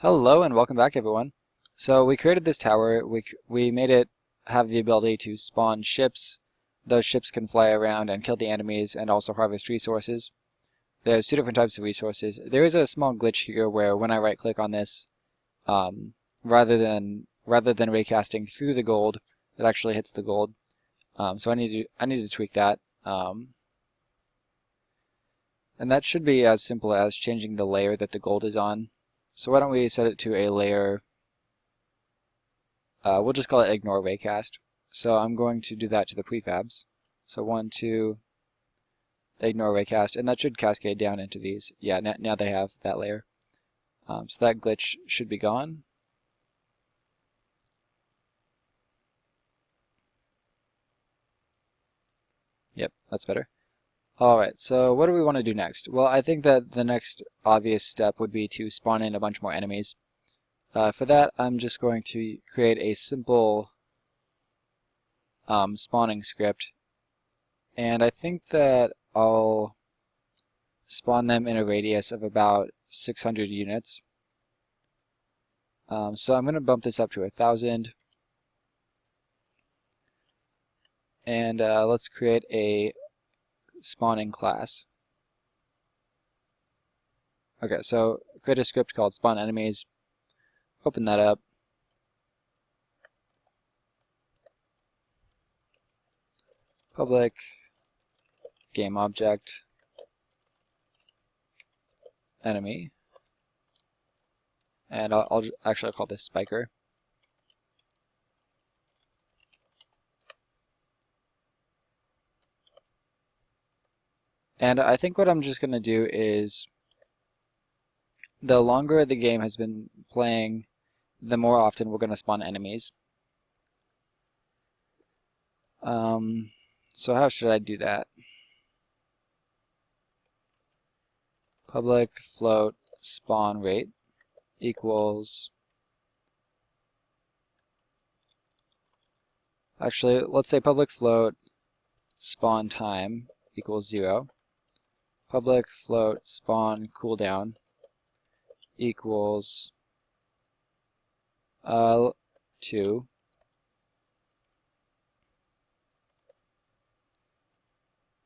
Hello and welcome back, everyone. So we created this tower. We made it have the ability to spawn ships. Those ships can fly around and kill the enemies and also harvest resources. There's two different types of resources. There is a small glitch here where when I right click on this, rather than recasting through the gold, it actually hits the gold. So I need to tweak that. And that should be as simple as changing the layer that the gold is on. So why don't we set it to a layer, we'll just call it ignore raycast. So I'm going to do that to the prefabs. So 1, 2, ignore raycast, and that should cascade down into these. Yeah, now they have that layer. So that glitch should be gone. Yep, that's better. Alright, so what do we want to do next? Well, I think that the next obvious step would be to spawn in a bunch more enemies. For that, I'm just going to create a simple spawning script, and I think that I'll spawn them in a radius of about 600 units. So I'm going to bump this up to 1,000, and let's create a spawning class. Okay, so create a script called spawn enemies. Open that up. Public game object enemy, and I'll call this spiker. And I think what I'm just going to do is, the longer the game has been playing, the more often we're going to spawn enemies. So how should I do that? Public float spawn rate equals, actually let's say public float spawn time equals 0. Public float spawn cooldown equals 2.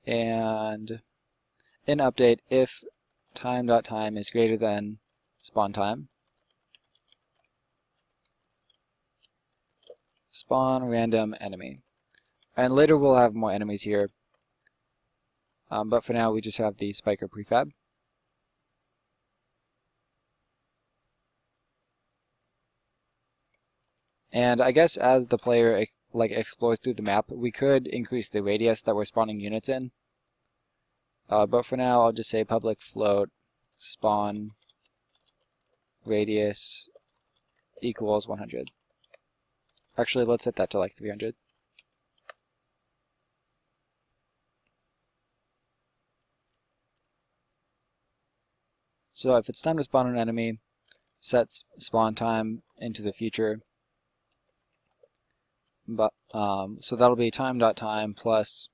And in update, if time.time is greater than spawn time, spawn random enemy. And later we'll have more enemies here, but for now we just have the spiker prefab. And I guess as the player explores through the map, we could increase the radius that we're spawning units in. But for now, I'll just say public float spawn radius equals 100. Actually, let's set that to like 300. So if it's time to spawn an enemy, set spawn time into the future. But so that'll be time.time plus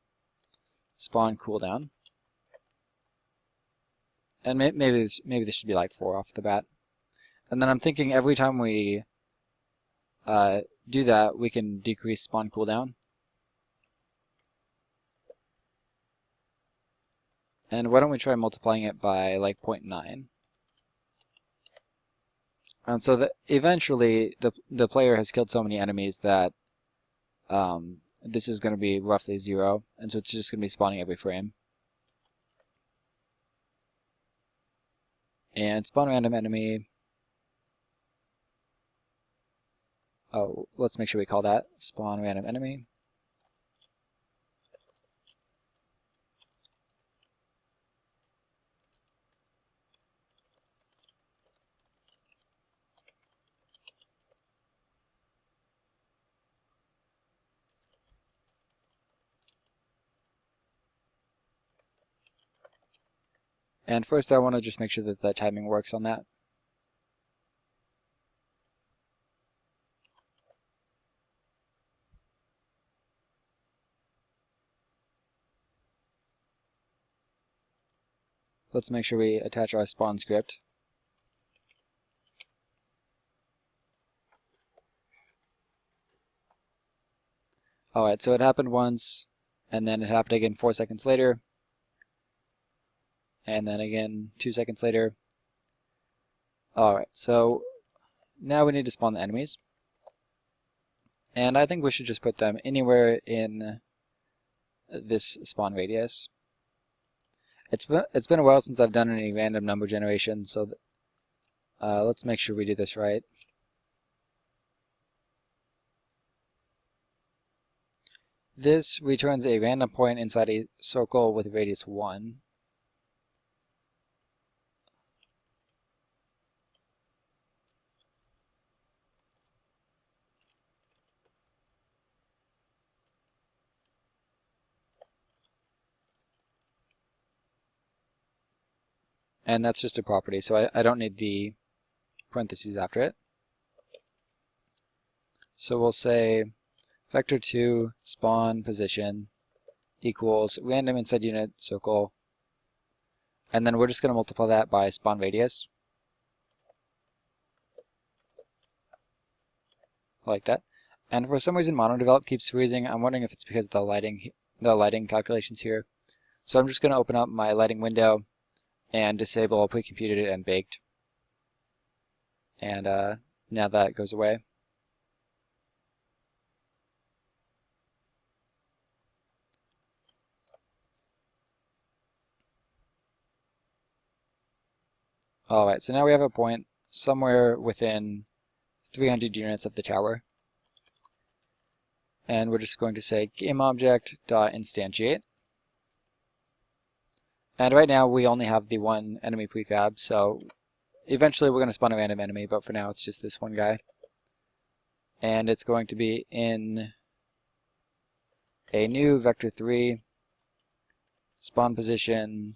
spawn cooldown. And maybe this should be like 4 off the bat. And then I'm thinking every time we do that, we can decrease spawn cooldown. And why don't we try multiplying it by like 0.9? And so that eventually the player has killed so many enemies that this is going to be roughly 0, and so it's just going to be spawning every frame. And spawn random enemy. Oh, let's make sure we call that spawn random enemy. And first I want to just make sure that the timing works on that. Let's make sure we attach our spawn script. Alright, so it happened once, and then it happened again 4 seconds later, and then again 2 seconds later. Alright, so now we need to spawn the enemies. And I think we should just put them anywhere in this spawn radius. It's been a while since I've done any random number generation, so let's make sure we do this right. This returns a random point inside a circle with radius 1. And that's just a property, so I don't need the parentheses after it. So we'll say vector2 spawn position equals random inside unit circle, and then we're just going to multiply that by spawn radius, like that. And for some reason monodevelop keeps freezing. I'm wondering if it's because of the lighting calculations here. So I'm just going to open up my lighting window and disable pre-computed and baked. And now that goes away. Alright, so now we have a point somewhere within 300 units of the tower. And we're just going to say gameObject.instantiate. And right now we only have the one enemy prefab, so eventually we're going to spawn a random enemy, but for now it's just this one guy. And it's going to be in a new vector3 spawn position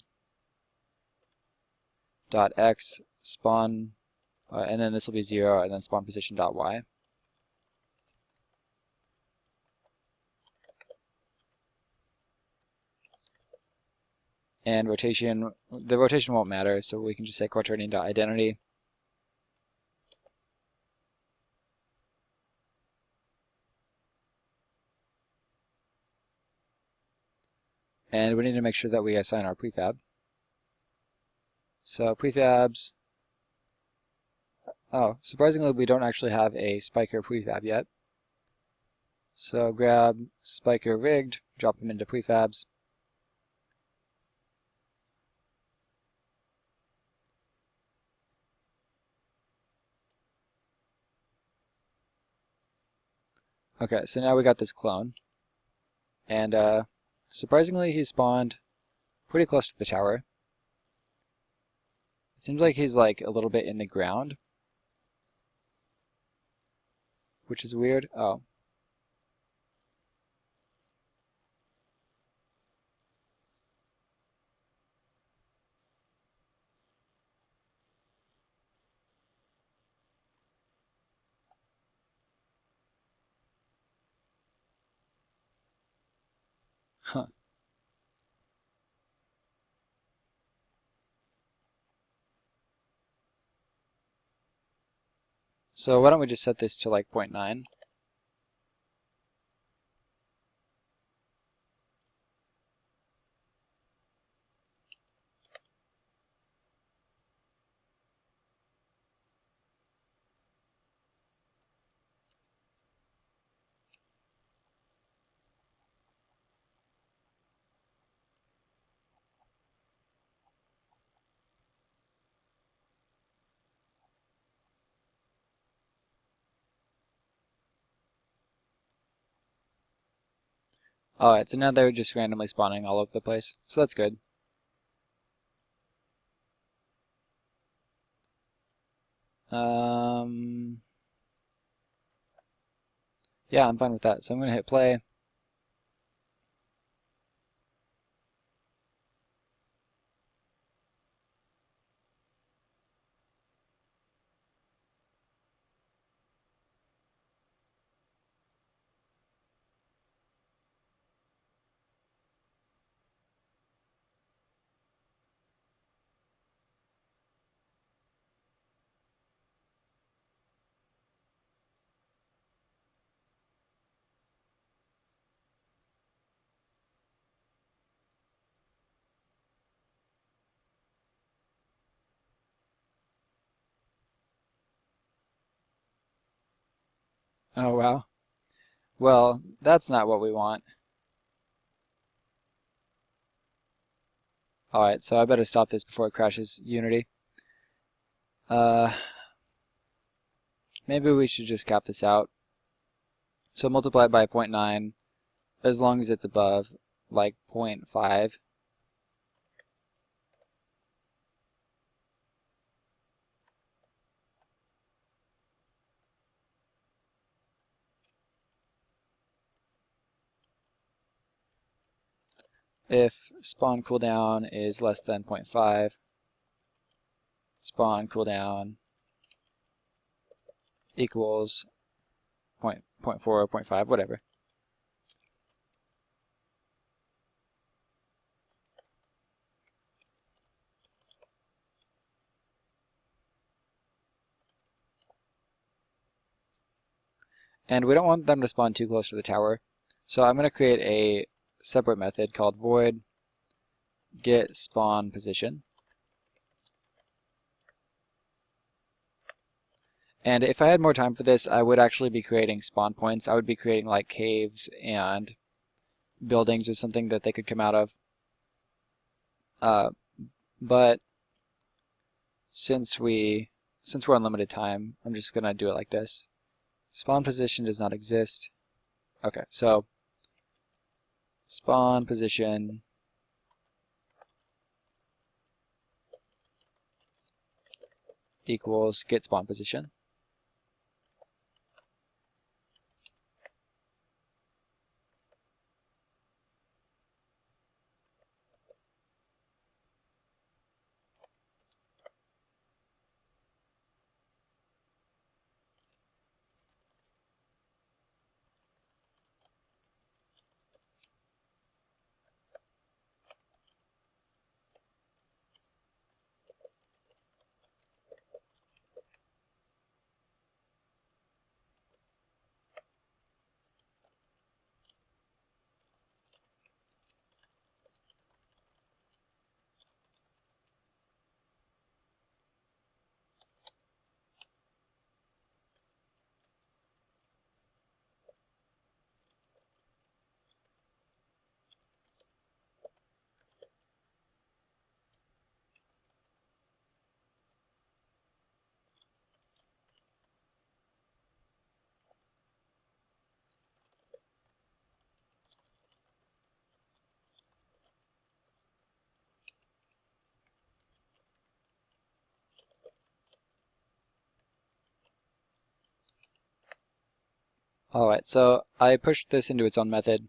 dot x spawn, and then this will be 0, and then spawn position dot y. And rotation, the rotation won't matter, so we can just say quaternion.identity. And we need to make sure that we assign our prefab. So prefabs, oh, surprisingly we don't actually have a spiker prefab yet. So grab spiker rigged, drop them into prefabs. Okay, so now we got this clone. And surprisingly he spawned pretty close to the tower. It seems like he's like a little bit in the ground, which is weird. Oh. Huh. So why don't we just set this to like 0.9? Alright, so now they're just randomly spawning all over the place, so that's good. Yeah, I'm fine with that. So I'm going to hit play. Oh wow. Well, that's not what we want. Alright, so I better stop this before it crashes Unity. Maybe we should just cap this out. So multiply it by 0.9 as long as it's above like 0.5. If spawn cooldown is less than 0.5, spawn cooldown equals 0.4 or 0.5, whatever. And we don't want them to spawn too close to the tower. So I'm going to create a separate method called void get spawn position. And if I had more time for this, I would actually be creating spawn points. I would be creating like caves and buildings or something that they could come out of. But since we're on limited time, I'm just going to do it like this. Spawn position does not exist. Okay, so spawn position equals get spawn position. Alright, so I pushed this into its own method.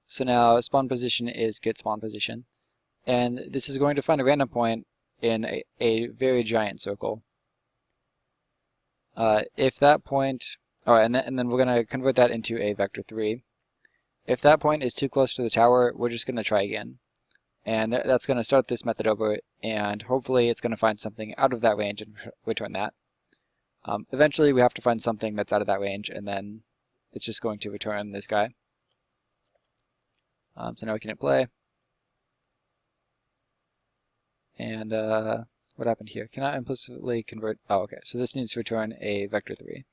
So now spawn position is get spawn position. And this is going to find a random point in a very giant circle. If that point, alright, and then we're going to convert that into a vector 3. If that point is too close to the tower, we're just going to try again. And that's going to start this method over, and hopefully it's going to find something out of that range and return that. Eventually we have to find something that's out of that range, and then it's just going to return this guy. So now we can hit play. And what happened here? Cannot implicitly convert. Oh, okay. So this needs to return a vector 3.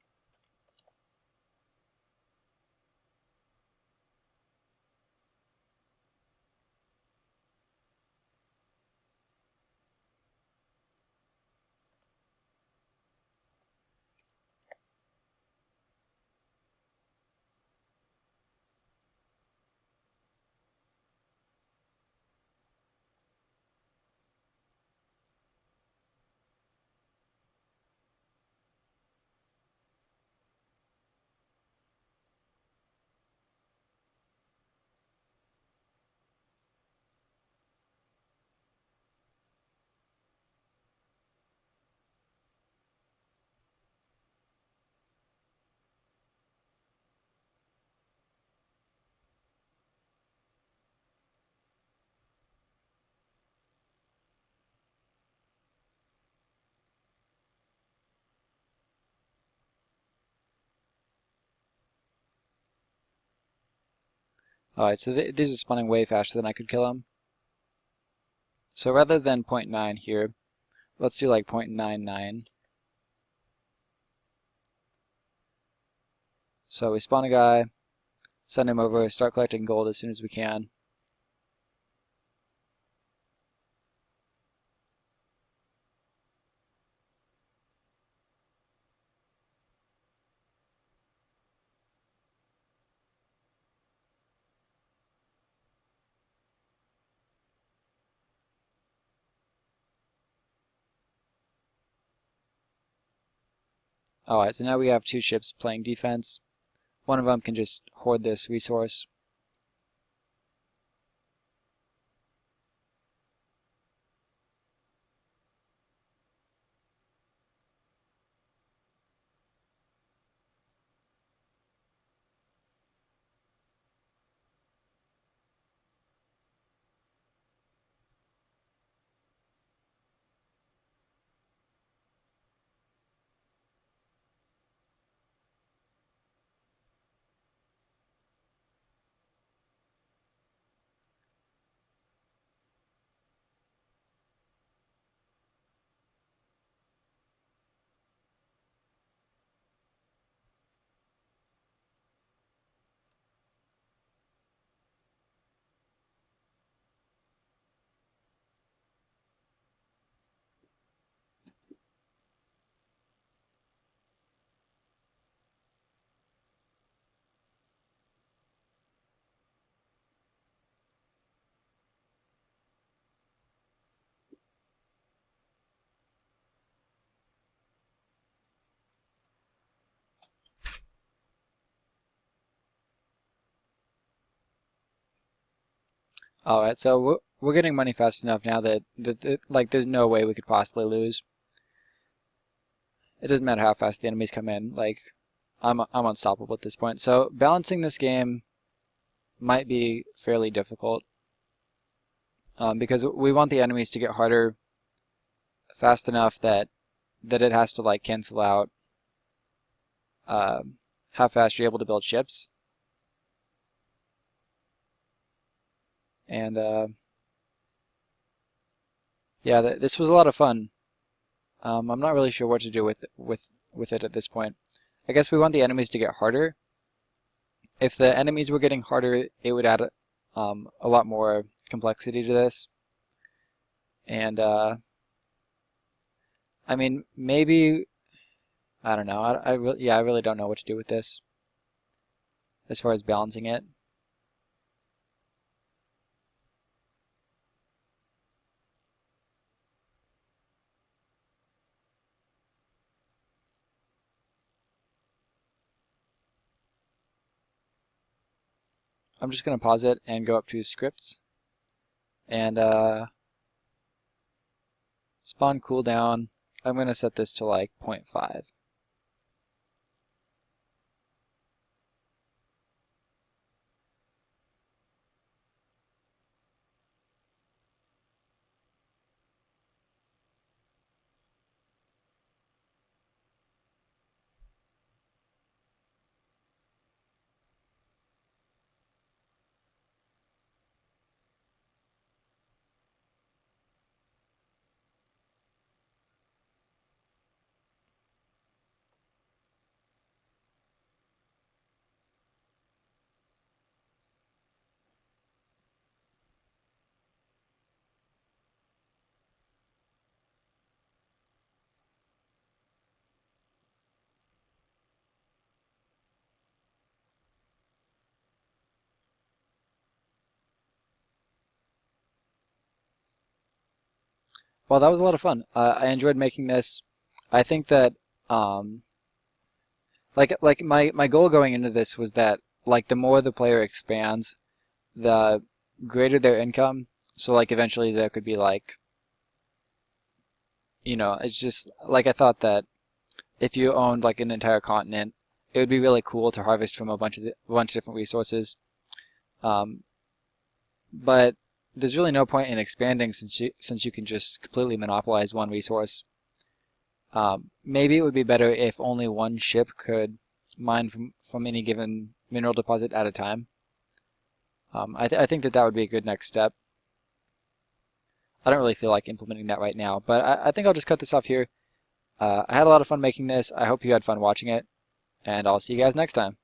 Alright, so these are spawning way faster than I could kill them. So rather than 0.9 here, let's do like 0.99. So we spawn a guy, send him over, start collecting gold as soon as we can. Alright, so now we have 2 ships playing defense. One of them can just hoard this resource. Alright, so we're getting money fast enough now that like there's no way we could possibly lose. It doesn't matter how fast the enemies come in. Like I'm unstoppable at this point. So balancing this game might be fairly difficult because we want the enemies to get harder fast enough that it has to like cancel out how fast you're able to build ships. And yeah, this was a lot of fun. I'm not really sure what to do with it at this point. I guess we want the enemies to get harder. If the enemies were getting harder, it would add a lot more complexity to this. And I mean, maybe I don't know. I really don't know what to do with this as far as balancing it. I'm just going to pause it and go up to scripts and spawn cooldown. I'm going to set this to like 0.5. Well, that was a lot of fun. I enjoyed making this. I think that like my goal going into this was that like the more the player expands, the greater their income. So like eventually there could be like, it's just like I thought that if you owned like an entire continent, it would be really cool to harvest from a bunch of different resources. But there's really no point in expanding since you can just completely monopolize one resource. Maybe it would be better if only one ship could mine from any given mineral deposit at a time. I think that would be a good next step. I don't really feel like implementing that right now, but I think I'll just cut this off here. I had a lot of fun making this. I hope you had fun watching it, and I'll see you guys next time.